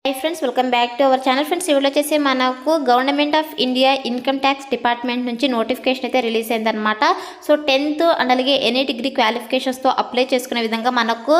High friends welcome back to our channel friends इवचे मन को government of India income tax department नुंची notification అయితే రిలీజ్ అయిందన్నమాట సో 10th అండ్ అలాగే ఎనీ డిగ్రీ క్వాలిఫికేషన్స్ తో అప్లై చేసుకునే విధంగా మనకు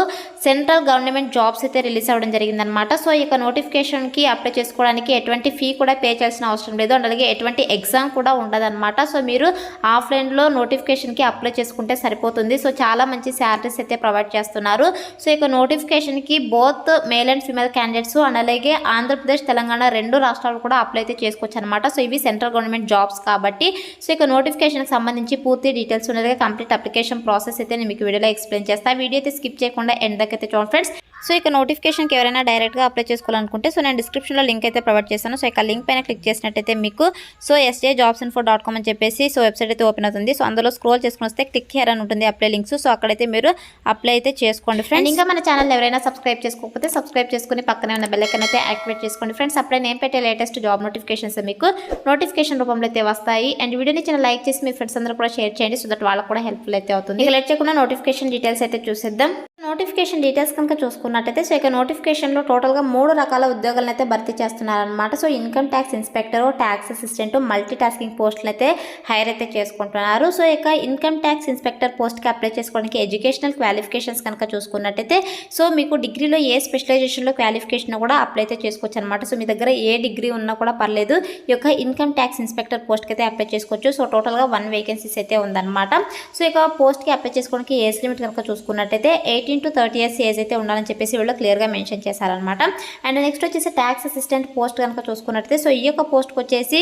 సెంట్రల్ గవర్నమెంట్ జాబ్స్ అయితే రిలీజ్ అవ్వడం జరిగిందన్నమాట సో ఈ నోటిఫికేషన్ కి అప్లై చేసుకోవడానికి ఎటువంటి ఫీ కూడా పే చేయాల్సిన అవసరం లేదు అండ్ అలాగే ఎటువంటి ఎగ్జామ్ కూడా ఉండదన్నమాట సో మీరు ఆఫ్లైన్ లో నోటిఫికేషన్ కి అప్లై చేసుకుంటే సరిపోతుంది సో చాలా మంచి సాలరీస్ అయితే ప్రొవైడ్ చేస్తున్నారు సో ఈ నోటిఫికేషన్ కి both male and female candidates and అలాగే ఆంధ్రప్రదేశ్ తెలంగాణ రెండు రాష్ట్రాలు కూడా అప్లై అయితే చేసుకోవచ్చు అన్నమాట సో ఇవి సెంట్రల్ గవర్నమెంట్ జాబ్స్ కాబట్టి సో ఇక నోటిఫికేషన్ కి సంబంధించి పూర్తి డీటెయిల్స్ ఉన్నది కంప్లీట్ అప్లికేషన్ ప్రాసెస్ అయితే నేను మీకు వీడియోలో ఎక్స్ప్లెయిన్ చేస్తా వీడియో అయితే స్కిప్ చేయకుండా ఎండ్ దాకా అయితే చూడండి ఫ్రెండ్స్ సో ఇక నోటిఫికేషన్కి ఎవరైనా డైరెక్ట్గా అప్లై చేసుకోవాలనుకుంటే సో నేను డిస్క్రిప్షన్లో లింక్ అయితే ప్రొవైడ్ చేస్తాను సో ఇక లింక్ పైన క్లిక్ చేసినట్టయితే మీకు సో sjobsinfo.com అని చెప్పేసి సో వెబ్సైట్ అయితే ఓపెన్ అవుతుంది సో అందులో స్క్రోల్ చేసుకుని వస్తే క్లిక్ హియర్ అని ఉంటుంది అప్లై లింక్స్ సో అక్కడైతే మీరు అప్లై అయితే చేసుకోండి ఫ్రెండ్స్ ఇంకా మన ఛానల్ ఎవరైనా సబ్స్క్రైబ్ చేసుకోకపోతే సబ్స్క్రైబ్ చేసుకుని పక్కనే ఉన్న బెల్ ఐకాన్ అయితే యాక్టివేట్ చేసుకోండి ఫ్రెండ్స్ అప్పుడే నేను పెట్టే లేటెస్ట్ జాబ్ నోటిఫికేషన్స్ మీకు నోటిఫికేషన్ రూపంలో అయితే వస్తాయి అండ్ వీడియోని చిన్న లైక్ చేసి మీ ఫ్రెండ్స్ అందరూ కూడా షేర్ చేయండి సో దట్ వాళ్ళకు కూడా హెల్ప్ఫుల్ అయితే అవుతుంది ఇక లేట్ చేయకుండా నోటిఫికేషన్ డీటెయిల్స్ అయితే చూసేద్దాం నోటిఫికేషన్ డీటెయిల్స్ కనుక చూసుకున్నట్టయితే సో ఇక నోటిఫికేషన్లో టోటల్గా 3 రకాల ఉద్యోగాలను అయితే భర్తీ చేస్తున్నారనమాట so income tax inspector tax assistant multi tasking పోస్టులు అయితే హైర్ అయితే చేసుకుంటున్నారు సో ఇక ఇన్కమ్ ట్యాక్స్ ఇన్స్పెక్టర్ పోస్ట్కి అప్లై చేసుకోవడానికి ఎడ్యుకేషనల్ క్వాలిఫికేషన్స్ కనుక చూసుకున్నట్టయితే సో మీకు డిగ్రీలో ఏ స్పెషలైజేషన్లో క్వాలిఫికేషన్ కూడా అప్లై అయితే చేసుకోవచ్చు అనమాట సో మీ దగ్గర ఏ డిగ్రీ ఉన్నా కూడా పర్లేదు ఈ యొక్క ఇన్కమ్ ట్యాక్స్ ఇన్స్పెక్టర్ పోస్ట్కి అయితే అప్లై చేసుకోవచ్చు సో టోటల్గా 1 వేకెన్సీస్ అయితే ఉందన్నమాట సో ఇక పోస్ట్కి అప్లై చేసుకోవడానికి ఏజ్ లిమిట్ కనుక చూసుకున్నట్టయితే 18 to 30 years ఏజ్ అయితే ఉండాలని చెప్పేసి వీళ్ళు క్లియర్గా మెన్షన్ చేశారనమాట అండ్ నెక్స్ట్ వచ్చేసి ట్యాక్స్ అసిస్టెంట్ పోస్ట్ కనుక చూసుకున్నట్టయితే సో ఈ యొక్క పోస్ట్కి వచ్చేసి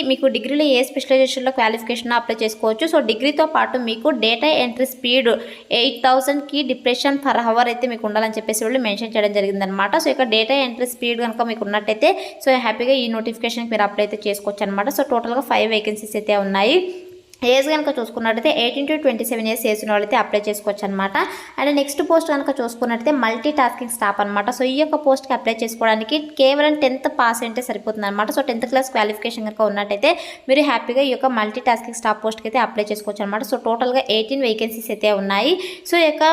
మీకు డిగ్రీలో ఏ స్పెషలైజేషన్లో క్వాలిఫికేషన్ అప్లై చేసుకోవచ్చు సో డిగ్రీతో పాటు మీకు డేటా ఎంట్రీ స్పీడ్ 8000కి డిప్రెషన్ పర్ అవర్ అయితే మీకు ఉండాలని చెప్పేసి వీళ్ళు మెన్షన్ చేయడం జరిగిందనమాట సో ఇక డేటా ఎంట్రీ స్పీడ్ కనుక మీకు ఉన్నట్టయితే సో హ్యాపీగా ఈ నోటిఫికేషన్కి మీరు అప్లై అయితే చేసుకోవచ్చు అనమాట సో టోటల్గా 5 వేకెన్సీస్ అయితే ఉన్నాయి ఏజ్ కనుక చూసుకున్నట్టయితే 18 to 27 years ఏజ్ ఉన్న వాళ్ళైతే అప్లై చేసుకోవచ్చు అనమాట అండ్ నెక్స్ట్ పోస్ట్ కనుక చూసుకున్నట్టయితే మల్టీ టాస్కింగ్ స్టాఫ్ అనమాట సో ఈ యొక్క పోస్ట్కి అప్లై చేసుకోవడానికి కేవలం 10th పాస్ అంటే సరిపోతుంది అనమాట సో 10th క్లాస్ క్వాలిఫికేషన్ కనుక ఉన్నట్టయితే మీరు హ్యాపీగా ఈ యొక్క మల్టీ టాస్కింగ్ స్టాఫ్ పోస్ట్కి అయితే అప్లై చేసుకోవచ్చు అనమాట సో టోటల్గా 18 వేకెన్సీస్ అయితే ఉన్నాయి సో ఈ యొక్క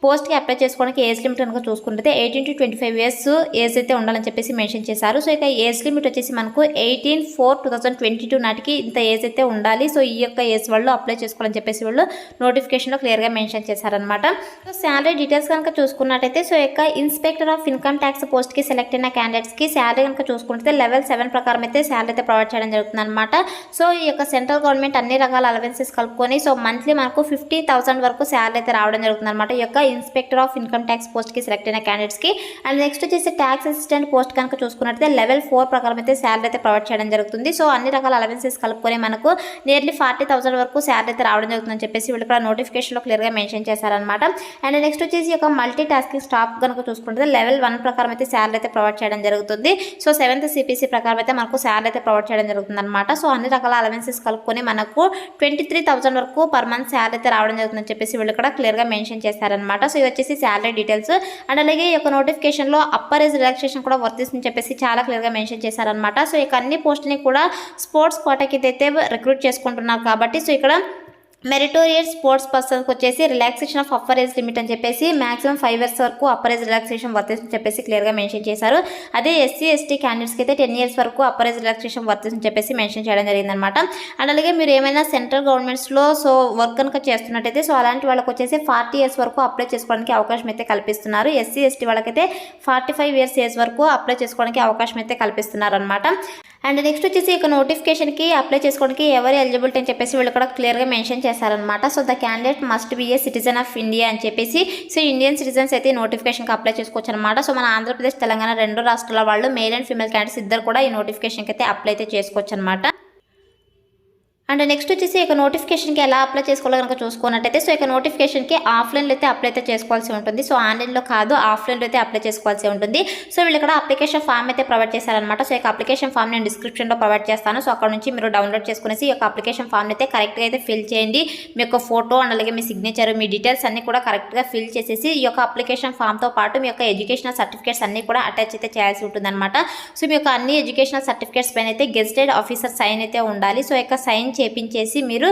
పోస్ట్కి అప్లై చేసుకోవడానికి ఏజ్ లిమిట్ కనుక చూసుకుంటే 18 to 25 years ఏజ్ అయితే ఉండాలని చెప్పేసి మెన్షన్ చేశారు సో ఇక ఏజ్ లిమిట్ వచ్చేసి మనకు 18/4/2022 నాటికి ఇంత ఏజ్ అయితే ఉండాలి సో ఈ యొక్క ఏజ్ వాళ్ళు అప్లై చేసుకోవాలని చెప్పేసి వాళ్ళు నోటిఫికేషన్లో క్లియర్గా మెన్షన్ చేశారనమాట సో శాలరీ డీటెయిల్స్ కనుక చూసుకున్నట్టయితే సో ఇక ఇన్స్పెక్టర్ ఆఫ్ ఇన్కమ్ ట్యాక్స్ పోస్ట్కి సెలెక్ట్ అయిన క్యాండిడేట్స్కి శాలరీ కనుక చూసుకుంటే లెవెల్ 7 ప్రకారం అయితే శాలరీ అయితే ప్రొవైడ్ చేయడం జరుగుతుంది అనమాట సో ఈ యొక్క సెంట్రల్ గవర్నమెంట్ అన్ని రకాల అలవెన్సెస్ కలుపుకొని సో మంత్లీ మనకు 50,000 వరకు శాలరీ అయితే రావడం జరుగుతుంది అనమాట ఈ యొక్క ఇన్స్పెక్టర్ ఆఫ్ ఇన్కమ్ ట్యాక్స్ పోస్ట్కి సెలెక్ట్ అయిన క్యాండిడేట్స్కి అండ్ నెక్స్ట్ వచ్చేసి ట్యాక్స్ అసిస్టెంట్ పోస్ట్ కనుక చూసుకున్నట్లయితే లెవెల్ 4 ప్రకారం అయితే శాలరీ అయితే ప్రొవైడ్ చేయడం జరుగుతుంది సో అన్ని రకాల అలవెన్సెస్ కలుపుకొని మనకు నియర్లీ 40,000 వరకు శాలరీ అయితే రావడం జరుగుతుందని చెప్పేసి వీళ్ళు ఇక్కడ నోటిఫికేషన్లో క్లియర్గా మెన్షన్ చేశారనమాట అండ్ నెక్స్ట్ వచ్చేసి ఒక మల్టీ టాస్కింగ్ స్టాఫ్ కనుక చూసుకుంటే లెవెల్ 1 ప్రకారం అయితే శాలరీ అయితే ప్రొవైడ్ చేయడం జరుగుతుంది సో 7th CPC ప్రకారం అయితే మనకు శాలరీ అయితే ప్రొవైడ్ చేయడం జరుగుతుంది అనమాట సో అన్ని రకాల అలవెన్సెస్ కలుపుకొని మనకు 23,000 వరకు పర్ మంత్ శాలరీ అయితే రావడం జరుగుతుందని చెప్పేసి వీళ్ళు ఇక్కడ క్లియర్గా మెన్షన్ చేశారనమాట సో ఇది వచ్చేసి శాలరీ డీటెయిల్స్ అండ్ అలాగే ఈ యొక్క నోటిఫికేషన్లో అప్పర్ ఏజ్ రిలాక్సేషన్ కూడా వర్తిస్తుందని చెప్పేసి చాలా క్లియర్గా మెన్షన్ చేశారనమాట సో ఇక అన్ని పోస్టుని కూడా స్పోర్ట్స్ కోటాకి అయితే రిక్రూట్ చేసుకుంటున్నారు కాబట్టి సో ఇక్కడ మెరిటోరియస్ స్పోర్ట్స్ పర్సన్కి వచ్చేసి relaxation of upper age limit అని చెప్పేసి మాక్సిమం 5 years వరకు అప్పర్ ఏజ్ రిలాక్సేషన్ వర్తిస్తుందని చెప్పేసి క్లియర్గా మెన్షన్ చేశారు అదే SC/ST క్యాండిడేట్స్కి అయితే 10 years వరకు అప్పర్ ఏజ్ రిలాక్సేషన్ వర్తిస్తుందని చెప్పేసి మెన్షన్ చేయడం జరిగిందనమాట అండ్ అలాగే మీరు ఏమైనా సెంట్రల్ గవర్నమెంట్స్లో సో వర్క్ కనుక చేస్తున్నట్టయితే సో అలాంటి వాళ్ళకి వచ్చేసి 40 years వరకు అప్లై చేసుకోవడానికి అవకాశం అయితే కల్పిస్తున్నారు SC/ST వాళ్ళకైతే 45 years ఏజ్ వరకు అప్లై చేసుకోవడానికి అవకాశం అయితే కల్పిస్తున్నారు అనమాట అండ్ నెక్స్ట్ వచ్చేసి ఇక నోటిఫికేషన్కి అప్లై చేసుకోవడానికి ఎవరు ఎలిజిబిలిటీ అని చెప్పేసి వీళ్ళు కూడా క్లియర్గా మెన్షన్ చేశారనమాట so the candidate must be A citizen of India అని చెప్పేసి సో ఇండియన్ సిటిజన్స్ అయితే నోటిఫికేషన్కి అప్లై చేసుకోవచ్చు అనమాట సో మన ఆంధ్రప్రదేశ్ తెలంగాణ రెండు రాష్ట్రాల వాళ్ళు మేల్ అండ్ ఫీమేల్ క్యాండిడేట్స్ ఇద్దరు కూడా ఈ నోటిఫికేషన్కి అయితే అప్లై అయితే చేసుకోవచ్చు అనమాట అండ్ నెక్స్ట్ వచ్చేసి ఇక నోటిఫికేషన్కి ఎలా అప్లై చేసుకోవాలో కనుక చూసుకున్నట్టయితే సో ఇక నోటిఫికేషన్కి ఆఫ్లైన్లో అయితే అప్లై అయితే చేసుకోవాల్సి ఉంటుంది సో ఆన్లైన్లో కాదు ఆఫ్లైన్లో అయితే అప్లై చేసుకోవాల్సి ఉంటుంది సో వీళ్ళు ఇక్కడ అప్లికేషన్ ఫామ్ అయితే ప్రొవైడ్ చేశారనమాట సో ఇక అప్లికేషన్ ఫామ్ నేను డిస్క్రిప్షన్లో ప్రొవైడ్ చేస్తాను సో అక్కడ నుంచి మీరు డౌన్లోడ్ చేసుకునేసి ఈ యొక్క అప్లికేషన్ ఫామ్ అయితే కరెక్ట్గా అయితే ఫిల్ చేయండి మీ యొక్క ఫోటో అండ్ అలాగే మీ సిగ్నేచర్ మీ డీటెయిల్స్ అన్ని కూడా కరెక్ట్గా ఫిల్ చేసేసి ఈ యొక్క అప్లికేషన్ ఫామ్తో పాటు మీ యొక్క ఎడ్యుకేషనల్ సర్టిఫికేట్స్ అన్ని కూడా అటాచ్ అయితే చేయాల్సి ఉంటుంది అనమాట సో మీ యొక్క అన్ని ఎడ్యుకేషనల్ సర్టిఫికేట్స్ పైన అయితే గెజిటెడ్ ఆఫీసర్ సైన్ అయితే ఉండాలి సో ఇక సైన్ చేపించేసి మీరు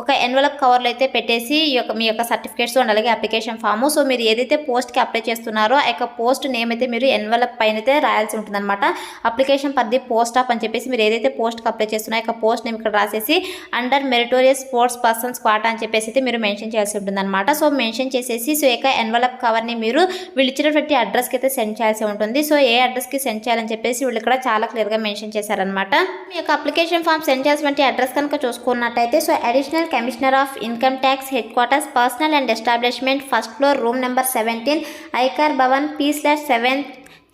ఒక ఎన్వలప్ కవర్లో అయితే పెట్టేసి మీ యొక్క సర్టిఫికేట్స్ అండ్ అలాగే అప్లికేషన్ ఫాము. సో మీరు ఏదైతే పోస్ట్కి అప్లై చేస్తున్నారో ఆ యొక్క పోస్ట్ నేమ్ అయితే మీరు ఎన్వలప్ పైన అయితే రాయాల్సి ఉంటుందన్నమాట. Application for the post of అని చెప్పేసి మీరు ఏదైతే పోస్ట్కి అప్లై చేస్తున్నారో ఆ యొక్క పోస్ట్ నేమ్ ఇక్కడ రాసేసి under meritorious sports persons quota అని చెప్పేసి అయితే మీరు మెన్షన్ చేయాల్సి ఉంటుందన్నమాట. సో మెన్షన్ చేసేసి సో ఈ యొక్క ఎన్వలప్ కవర్ని మీరు వీళ్ళు ఇచ్చినటువంటి అడ్రస్కి అయితే సెండ్ చేయాల్సి ఉంటుంది. సో ఏ అడ్రస్కి సెండ్ చేయాలని చెప్పేసి వీళ్ళు ఇక్కడ చాలా క్లియర్గా మెన్షన్ చేశారనమాట. మీ యొక్క అప్లికేషన్ ఫామ్ సెండ్ చేయాల్సిన అడ్రస్ కనుక చూసుకున్నట్టయితే so additional commissioner of income tax headquarters personnel and establishment first floor room number 17 Aayakar Bhavan P/7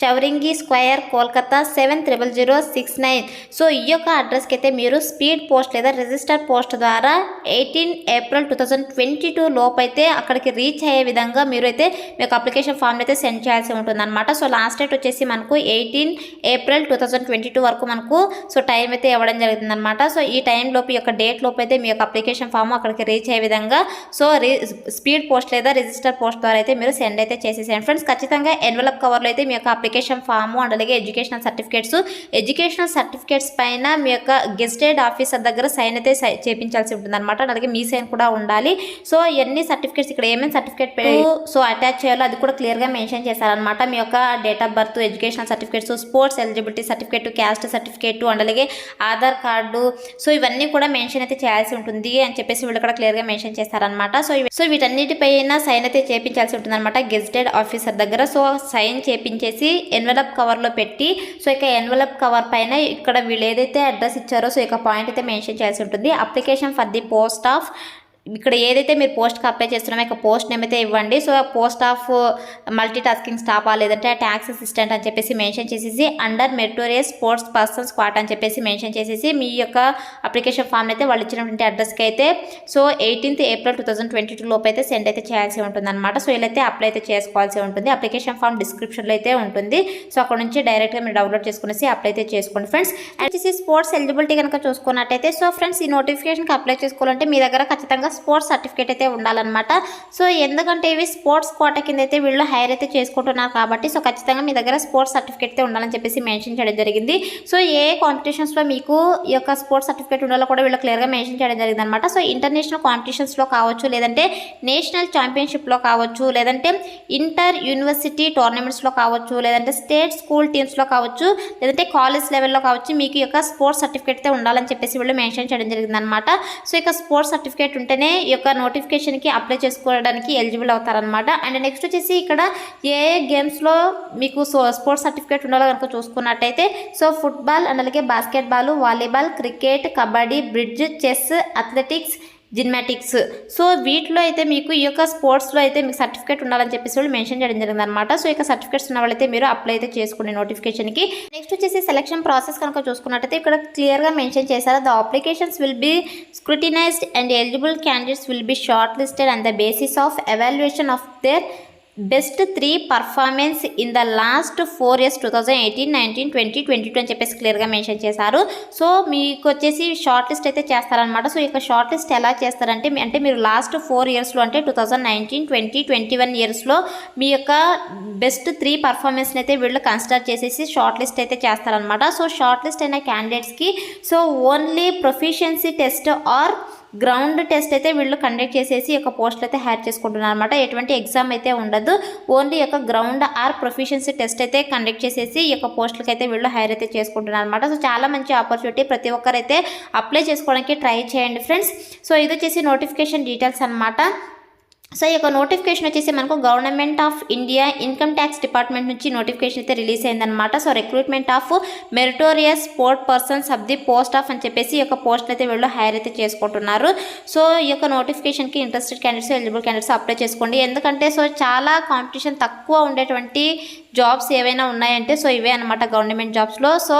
Chowringhee square Kolkata 700069. So ఈ యొక్క అడ్రస్కి అయితే మీరు స్పీడ్ పోస్ట్ లేదా రిజిస్టర్ పోస్ట్ ద్వారా 18 ఏప్రిల్ 2022 లోపు అయితే అక్కడికి రీచ్ అయ్యే విధంగా మీరు అయితే మీ యొక్క అప్లికేషన్ ఫామ్ అయితే సెండ్ చేయాల్సి ఉంటుందన్నమాట. సో లాస్ట్ డేట్ వచ్చేసి మనకు 18 ఏప్రిల్ 2022 వరకు మనకు సో టైం అయితే ఇవ్వడం జరుగుతుందన్నమాట. సో ఈ టైం లోపు ఈ యొక్క డేట్ లోపు అయితే మీ యొక్క అప్లికేషన్ ఫామ్ అక్కడికి రీచ్ అయ్యే విధంగా సో స్పీడ్ పోస్ట్ లేదా రిజిస్టర్ పోస్ట్ ద్వారా అయితే మీరు సెండ్ అయితే చేసేసేయండి ఫ్రెండ్స్. ఖచ్చితంగా ఎన్వలప్ కవర్లో అయితే మీ యొక్క అప్లికేషన్ ఫాము అండ్ అలాగే ఎడ్యుకేషనల్ సర్టిఫికేట్స్ పైన మీ యొక్క గెజిటెడ్ ఆఫీసర్ దగ్గర సైన్ అయితే చేయించాల్సి ఉంటుందన్నమాట. అలాగే మీ సైన్ కూడా ఉండాలి. సో ఎన్ని సర్టిఫికేట్స్ ఇక్కడ ఏమేమి సర్టిఫికేట్ సో అటాచ్ చేయాలో అది కూడా క్లియర్గా మెన్షన్ చేశారనమాట. మీ యొక్క date of birth, educational certificates, sports eligibility certificate, caste certificate and అలాగే ఆధార్ కార్డు సో ఇవన్నీ కూడా మెన్షన్ అయితే చేయాల్సి ఉంటుంది అని చెప్పేసి వీళ్ళు ఇక్కడ క్లియర్గా మెన్షన్ చేస్తారనమాట. సో వీటన్నిటిపైన సైన్ అయితే చేయించాల్సి ఉంటుందన్నమాట గెజిటెడ్ ఆఫీసర్ దగ్గర. సో సైన్ చేయించేసి ఎన్వలప్ కవర్లో పెట్టి సో ఇక ఎన్వలప్ కవర్ పైన ఇక్కడ వీళ్ళు ఏదైతే అడ్రస్ ఇచ్చారో సో ఇక పాయింట్ అయితే మెన్షన్ చేయాల్సి ఉంటుంది. Application for the post of ఇక్కడ ఏదైతే మీరు పోస్ట్కి అప్లై చేస్తున్నామో ఇక పోస్ట్ నేమ్ అయితే ఇవ్వండి. So post of multi tasking స్టాఫా లేదంటే ట్యాక్స్ అసిస్టెంట్ అని చెప్పేసి మెన్షన్ చేసేసి under meritorious sports persons quota అని చెప్పేసి మెన్షన్ చేసేసి మీ యొక్క అప్లికేషన్ ఫామ్ అయితే వాళ్ళు ఇచ్చినటువంటి అడ్రస్కి అయితే సో 18 ఏప్రిల్ 2022 లోపు అయితే సెండ్ అయితే చేయాల్సి ఉంటుంది అనమాట. సో వీళ్ళైతే అప్లై అయితే చేసుకోవాల్సి ఉంటుంది. అప్లికేషన్ ఫామ్ డిస్క్రిప్షన్లో అయితే ఉంటుంది. సో అక్కడ నుంచి డైరెక్ట్గా మీరు డౌన్లోడ్ చేసుకునేసి అప్లై అయితే చేసుకోండి ఫ్రెండ్స్. అండ్ స్పోర్ట్స్ ఎలిజిబిలిటీ కనుక చూసుకున్నట్టయితే సో ఫ్రెండ్స్ ఈ నోటిఫికేషన్కి అప్లై చేసుకోవాలంటే మీ దగ్గర ఖచ్చితంగా స్పోర్ట్స్ సర్టిఫికేట్ అయితే ఉండాలన్నమాట. సో ఎందుకంటే ఇవి స్పోర్ట్స్ కోటా కింద అయితే వీళ్ళు హైర్ అయితే చేసుకుంటున్నారు కాబట్టి సో ఖచ్చితంగా మీ దగ్గర స్పోర్ట్స్ సర్టిఫికేట్ అయితే ఉండాలని చెప్పేసి మెన్షన్ చేయడం జరిగింది. సో ఏ కాంపిటీషన్స్లో మీకు ఈ యొక్క స్పోర్ట్స్ సర్టిఫికేట్ ఉండాలో కూడా వీళ్ళు క్లియర్గా మెన్షన్ చేయడం జరిగింది అనమాట. సో ఇంటర్నేషనల్ కాంపిటీషన్స్లో కావచ్చు, లేదంటే నేషనల్ ఛాంపియన్షిప్లో కావచ్చు, లేదంటే ఇంటర్ యూనివర్సిటీ టోర్నమెంట్స్లో కావచ్చు, లేదంటే స్టేట్ స్కూల్ టీమ్స్లో కావచ్చు, లేదంటే కాలేజ్ లెవెల్లో కావచ్చు మీకు ఈ యొక్క స్పోర్ట్స్ సర్టిఫికేట్ అయితే ఉండాలని చెప్పేసి వీళ్ళు మెన్షన్ చేయడం జరిగింది అనమాట. సో ఇక స్పోర్ట్స్ సర్టిఫికేట్ ఉంటేనే ఈ యొక్క నోటిఫికేషన్కి అప్లై చేసుకోవడానికి ఎలిజిబుల్ అవుతారనమాట. అండ్ నెక్స్ట్ వచ్చేసి ఇక్కడ ఏ గేమ్స్లో మీకు స్పోర్ట్స్ సర్టిఫికేట్ ఉండాలో కనుక చూసుకున్నట్టయితే సో ఫుట్బాల్ అండ్ అలాగే basketball, volleyball, cricket, kabaddi, bridge, chess, athletics, జిమ్నాటిక్స్ so వీటిలో అయితే మీకు ఈ యొక్క స్పోర్ట్స్లో అయితే మీకు సర్టిఫికేట్ ఉండాలని చెప్పేసి వాళ్ళు మెన్షన్ చేయడం జరిగింది అనమాట. సో ఇక సర్టిఫికేట్స్ ఉన్న వాళ్ళైతే మీరు అప్లై అయితే చేసుకోండి నోటిఫికేషన్కి. నెక్స్ట్ వచ్చేసి సెలక్షన్ ప్రాసెస్ కనుక చూసుకున్నట్టయితే ఇక్కడ క్లియర్గా మెన్షన్ చేశారు. The applications will be scrutinised and eligible candidates will be short listed on the basis of evaluation of their best 3 performance in the last 4 years 2018, 19, 20, 22 అని చెప్పేసి క్లియర్గా మెన్షన్ చేశారు. సో మీకు వచ్చేసి షార్ట్ లిస్ట్ అయితే చేస్తారనమాట. సో ఇక షార్ట్ లిస్ట్ ఎలా చేస్తారంటే అంటే మీరు లాస్ట్ 4 yearsలో అంటే 2019, 20, 21 yearsలో మీ యొక్క బెస్ట్ 3 పర్ఫార్మెన్స్ని అయితే వీళ్ళు కన్సిడర్ చేసేసి షార్ట్ లిస్ట్ అయితే చేస్తారనమాట. సో షార్ట్ లిస్ట్ అయిన క్యాండిడేట్స్కి so only proficiency test or ground test అయితే వీళ్ళు కండక్ట్ చేసేసి యొక్క పోస్టులు అయితే హైర్ చేసుకుంటున్నారు అనమాట. ఎటువంటి ఎగ్జామ్ అయితే ఉండదు. ఓన్లీ యొక్క గ్రౌండ్ ఆర్ ప్రొఫిషియన్సీ టెస్ట్ అయితే కండక్ట్ చేసేసి ఈ యొక్క పోస్టులకి అయితే వీళ్ళు హైర్ అయితే చేసుకుంటున్నారు అనమాట. సో చాలా మంచి ఆపర్చునిటీ, ప్రతి ఒక్కరైతే అప్లై చేసుకోవడానికి ట్రై చేయండి ఫ్రెండ్స్. సో ఇది వచ్చేసి నోటిఫికేషన్ డీటెయిల్స్ అనమాట. సో ఈ యొక్క నోటిఫికేషన్ వచ్చేసి మనకు government of India income tax department నుంచి నోటిఫికేషన్ అయితే రిలీజ్ అయిందనమాట. So recruitment of meritorious sport persons of the post of అని చెప్పేసి ఈ యొక్క పోస్ట్ అయితే వీళ్ళు హైర్ అయితే చేసుకుంటున్నారు. సో ఈ యొక్క నోటిఫికేషన్కి interested candidates, eligible candidates apply చేసుకోండి. ఎందుకంటే సో చాలా కాంపిటీషన్ తక్కువ ఉండేటువంటి జాబ్స్ ఏవైనా ఉన్నాయంటే సో ఇవే అనమాట గవర్నమెంట్ జాబ్స్లో. సో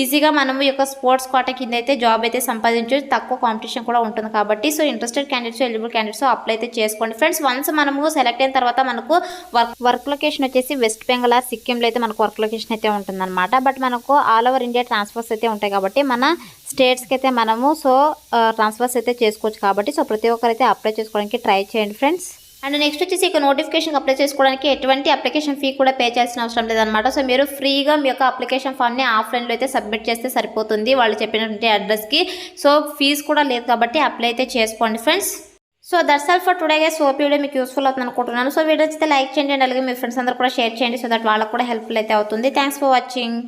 ఈజీగా మనము ఈ యొక్క స్పోర్ట్స్ కోటా కింద అయితే జాబ్ అయితే సంపాదించు, తక్కువ కాంపిటీషన్ కూడా ఉంటుంది కాబట్టి so interested candidates, eligible candidates apply అయితే చేసుకోండి ఫ్రెండ్స్. వన్స్ మనము సెలెక్ట్ అయిన తర్వాత మనకు వర్క్ లొకేషన్ వచ్చేసి వెస్ట్ బెంగాల్ ఆర్ సిక్కింలో అయితే మనకు వర్క్ లొకేషన్ అయితే ఉంటుందన్నమాట. బట్ మనకు ఆల్ ఓవర్ ఇండియా ట్రాన్స్ఫర్స్ అయితే ఉంటాయి కాబట్టి మన స్టేట్స్కి అయితే మనము సో ట్రాన్స్ఫర్స్ అయితే చేసుకోవచ్చు కాబట్టి సో ప్రతి ఒక్కరైతే అప్లై చేసుకోవడానికి ట్రై చేయండి ఫ్రెండ్స్. అండ్ నెక్స్ట్ వచ్చేసి ఇక నోటిఫికేషన్ అప్లై చేసుకోవడానికి ఎటువంటి అప్లికేషన్ ఫీ కూడా పే చేయాల్సిన అవసరం లేదనమాట. సో మీరు ఫ్రీగా మీ యొక్క అప్లికేషన్ ఫామ్ని ఆఫ్లైన్లో అయితే సబ్మిట్ చేస్తే సరిపోతుంది వాళ్ళు చెప్పినటువంటి అడ్రస్కి. సో ఫీజు కూడా లేదు కాబట్టి అప్లై అయితే చేసుకోండి friends. So that's all for today guys. Hope video మీకు యూస్ఫుల్ అవుతుంది అనుకుంటున్నాను. సో వీడియో అయితే లైక్ చేయండి అండ్ అలాగే మీ ఫ్రెండ్స్ అందరూ కూడా షేర్ చేయండి సో దట్ వాళ్ళకు కూడా హెల్ప్ఫుల్ అయితే అవుతుంది. Thanks for watching.